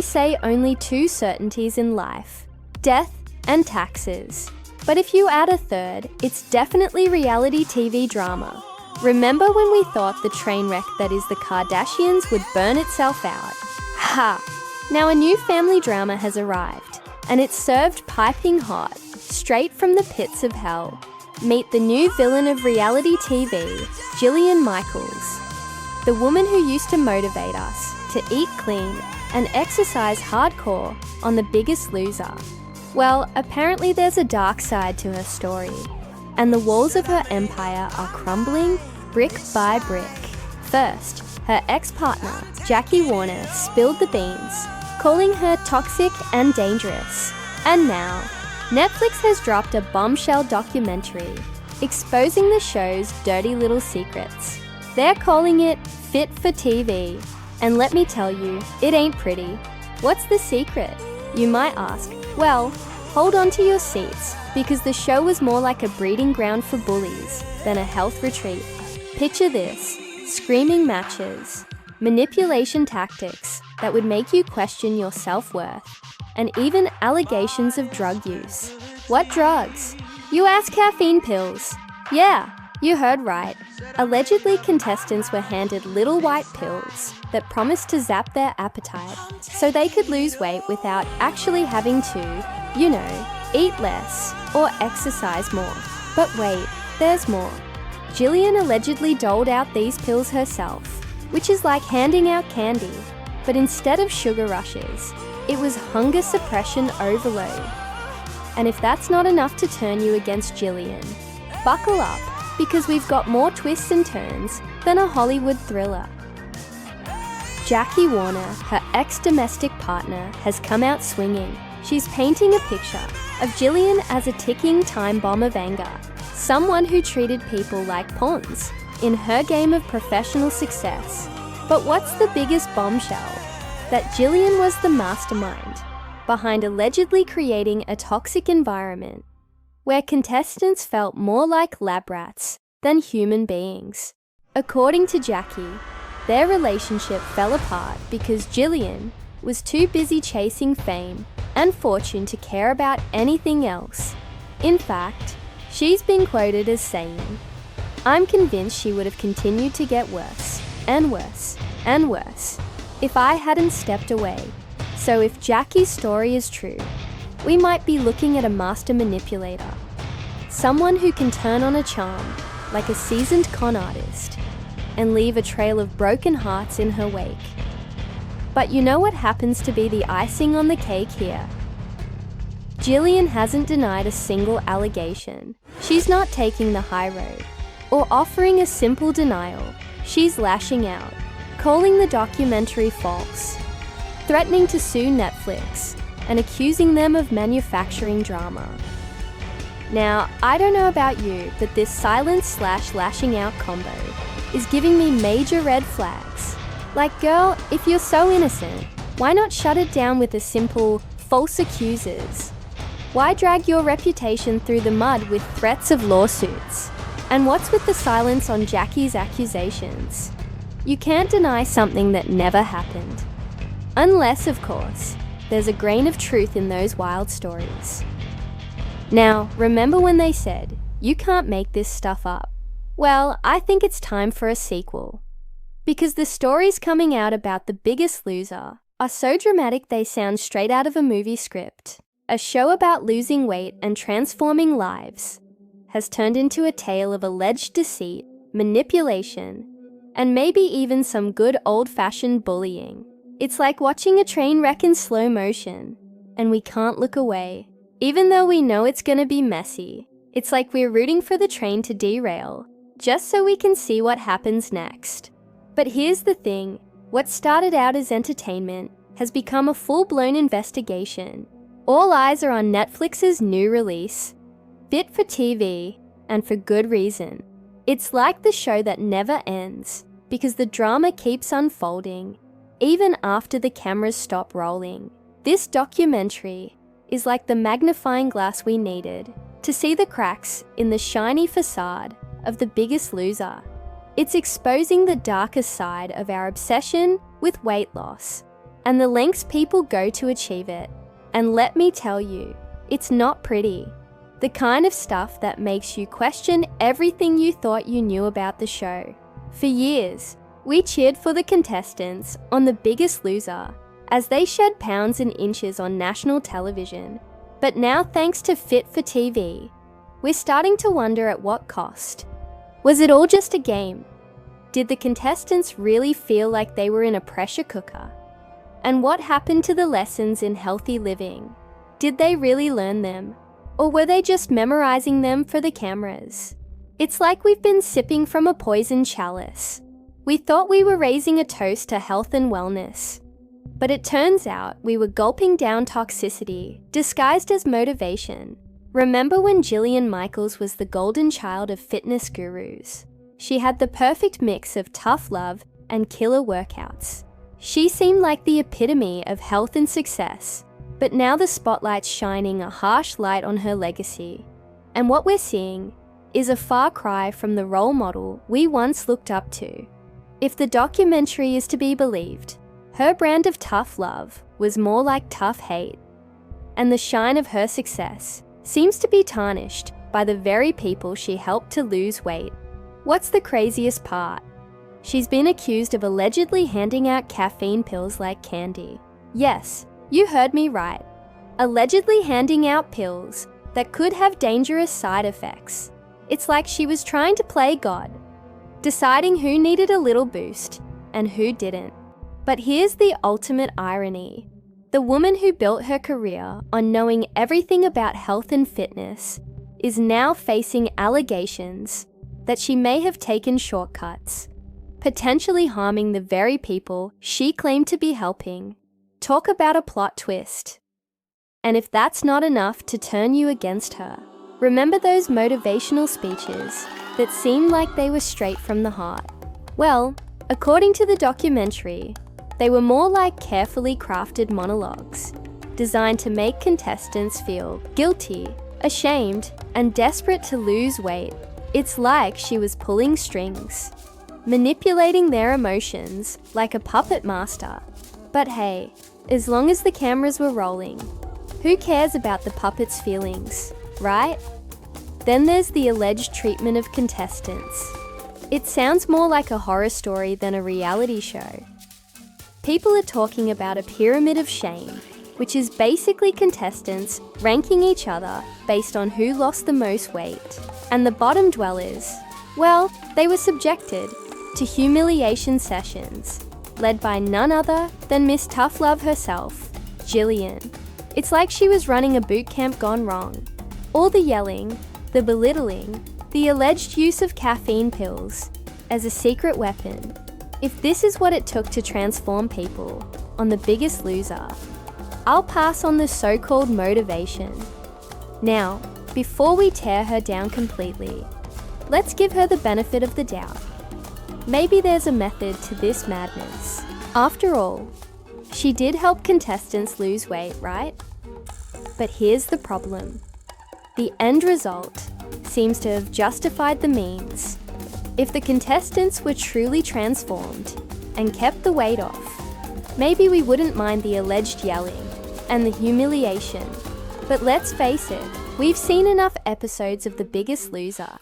say only two certainties in life: death and taxes. But if you add a third, it's definitely reality TV drama. Remember when we thought the train wreck that is the Kardashians would burn itself out? Ha! Now a new family drama has arrived, and it's served piping hot, straight from the pits of hell. Meet the new villain of reality TV, Jillian Michaels, the woman who used to motivate us to eat clean and exercise hardcore on The Biggest Loser. Well, apparently there's a dark side to her story, and the walls of her empire are crumbling brick by brick. First, her ex-partner, Jackie Warner, spilled the beans, calling her toxic and dangerous. And now, Netflix has dropped a bombshell documentary exposing the show's dirty little secrets. They're calling it Fit for TV. And let me tell you, it ain't pretty. What's the secret? You might ask. Well, hold on to your seats, because the show was more like a breeding ground for bullies than a health retreat. Picture this: screaming matches, manipulation tactics that would make you question your self-worth, and even allegations of drug use. What drugs? You ask, caffeine pills. Yeah, you heard right. Allegedly, contestants were handed little white pills that promised to zap their appetite so they could lose weight without actually having to, eat less or exercise more. But wait, there's more. Jillian allegedly doled out these pills herself, which is like handing out candy, but instead of sugar rushes, it was hunger suppression overload. And if that's not enough to turn you against Jillian, buckle up, because we've got more twists and turns than a Hollywood thriller. Jackie Warner, her ex-domestic partner, has come out swinging. She's painting a picture of Jillian as a ticking time bomb of anger, someone who treated people like pawns in her game of professional success. But what's the biggest bombshell? That Jillian was the mastermind behind allegedly creating a toxic environment where contestants felt more like lab rats than human beings. According to Jackie, their relationship fell apart because Jillian was too busy chasing fame and fortune to care about anything else. In fact, she's been quoted as saying, "I'm convinced she would have continued to get worse and worse and worse if I hadn't stepped away." So if Jackie's story is true, we might be looking at a master manipulator, someone who can turn on a charm like a seasoned con artist and leave a trail of broken hearts in her wake. But you know what happens to be the icing on the cake here? Jillian hasn't denied a single allegation. She's not taking the high road or offering a simple denial. She's lashing out, calling the documentary false, threatening to sue Netflix, and accusing them of manufacturing drama. Now, I don't know about you, but this silence/lashing out combo is giving me major red flags. Like, girl, if you're so innocent, why not shut it down with a simple false accusers? Why drag your reputation through the mud with threats of lawsuits? And what's with the silence on Jackie's accusations? You can't deny something that never happened. Unless, of course, there's a grain of truth in those wild stories. Now, remember when they said, you can't make this stuff up? Well, I think it's time for a sequel. Because the stories coming out about The Biggest Loser are so dramatic they sound straight out of a movie script. A show about losing weight and transforming lives has turned into a tale of alleged deceit, manipulation, and maybe even some good old-fashioned bullying. It's like watching a train wreck in slow motion, and we can't look away. Even though we know it's gonna be messy, it's like we're rooting for the train to derail, just so we can see what happens next. But here's the thing, what started out as entertainment has become a full-blown investigation. All eyes are on Netflix's new release, Fit for TV, and for good reason. It's like the show that never ends, because the drama keeps unfolding, even after the cameras stop rolling. This documentary is like the magnifying glass we needed to see the cracks in the shiny facade of The Biggest Loser. It's exposing the darker side of our obsession with weight loss and the lengths people go to achieve it. And let me tell you, it's not pretty. The kind of stuff that makes you question everything you thought you knew about the show. For years, we cheered for the contestants on The Biggest Loser as they shed pounds and inches on national television. But now, thanks to Fit for TV, we're starting to wonder at what cost. Was it all just a game? Did the contestants really feel like they were in a pressure cooker? And what happened to the lessons in healthy living? Did they really learn them? Or were they just memorizing them for the cameras? It's like we've been sipping from a poisoned chalice. We thought we were raising a toast to health and wellness. But it turns out we were gulping down toxicity, disguised as motivation. Remember when Jillian Michaels was the golden child of fitness gurus? She had the perfect mix of tough love and killer workouts. She seemed like the epitome of health and success, but now the spotlight's shining a harsh light on her legacy. And what we're seeing is a far cry from the role model we once looked up to. If the documentary is to be believed, her brand of tough love was more like tough hate, and the shine of her success seems to be tarnished by the very people she helped to lose weight. What's the craziest part? She's been accused of allegedly handing out caffeine pills like candy. Yes, you heard me right. Allegedly handing out pills that could have dangerous side effects. It's like she was trying to play God, deciding who needed a little boost and who didn't. But here's the ultimate irony. The woman who built her career on knowing everything about health and fitness is now facing allegations that she may have taken shortcuts, potentially harming the very people she claimed to be helping. Talk about a plot twist. And if that's not enough to turn you against her, remember those motivational speeches that seemed like they were straight from the heart? Well, according to the documentary, they were more like carefully crafted monologues, designed to make contestants feel guilty, ashamed, and desperate to lose weight. It's like she was pulling strings, manipulating their emotions like a puppet master. But hey, as long as the cameras were rolling, who cares about the puppet's feelings, right? Then there's the alleged treatment of contestants. It sounds more like a horror story than a reality show. People are talking about a pyramid of shame, which is basically contestants ranking each other based on who lost the most weight. And the bottom dwellers, well, they were subjected to humiliation sessions, led by none other than Miss Tough Love herself, Jillian. It's like she was running a boot camp gone wrong. All the yelling, the belittling, the alleged use of caffeine pills as a secret weapon. If this is what it took to transform people on The Biggest Loser, I'll pass on the so-called motivation. Now, before we tear her down completely, let's give her the benefit of the doubt. Maybe there's a method to this madness. After all, she did help contestants lose weight, right? But here's the problem. The end result seems to have justified the means. If the contestants were truly transformed and kept the weight off, maybe we wouldn't mind the alleged yelling and the humiliation. But let's face it, we've seen enough episodes of The Biggest Loser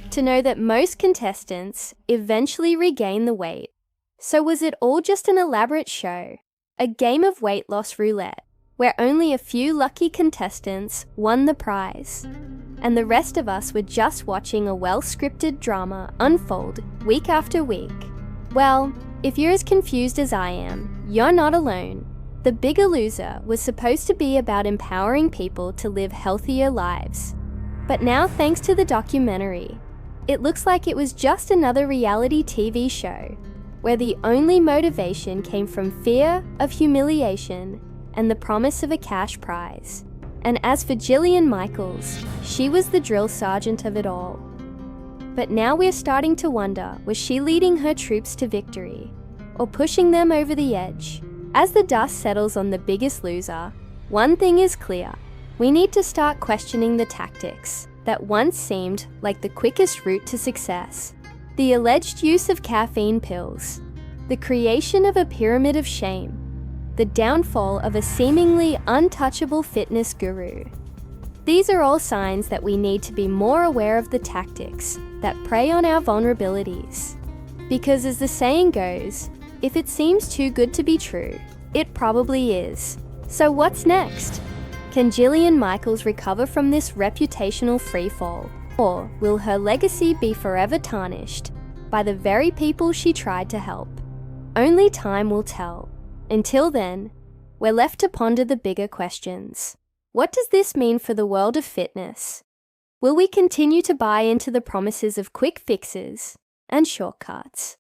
to know that most contestants eventually regain the weight. So was it all just an elaborate show? A game of weight loss roulette, where only a few lucky contestants won the prize, and the rest of us were just watching a well-scripted drama unfold week after week? Well, if you're as confused as I am, you're not alone. The Bigger Loser was supposed to be about empowering people to live healthier lives. But now, thanks to the documentary, it looks like it was just another reality TV show, where the only motivation came from fear of humiliation and the promise of a cash prize. And as for Jillian Michaels, she was the drill sergeant of it all. But now we're starting to wonder, was she leading her troops to victory, or pushing them over the edge? As the dust settles on The Biggest Loser, one thing is clear. We need to start questioning the tactics that once seemed like the quickest route to success. The alleged use of caffeine pills, the creation of a pyramid of shame, the downfall of a seemingly untouchable fitness guru. These are all signs that we need to be more aware of the tactics that prey on our vulnerabilities. Because as the saying goes, if it seems too good to be true, it probably is. So what's next? Can Jillian Michaels recover from this reputational freefall? Or will her legacy be forever tarnished by the very people she tried to help? Only time will tell. Until then, we're left to ponder the bigger questions. What does this mean for the world of fitness? Will we continue to buy into the promises of quick fixes and shortcuts?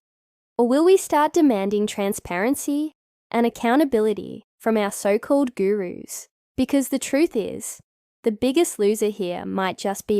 Or will we start demanding transparency and accountability from our so-called gurus? Because the truth is, the biggest loser here might just be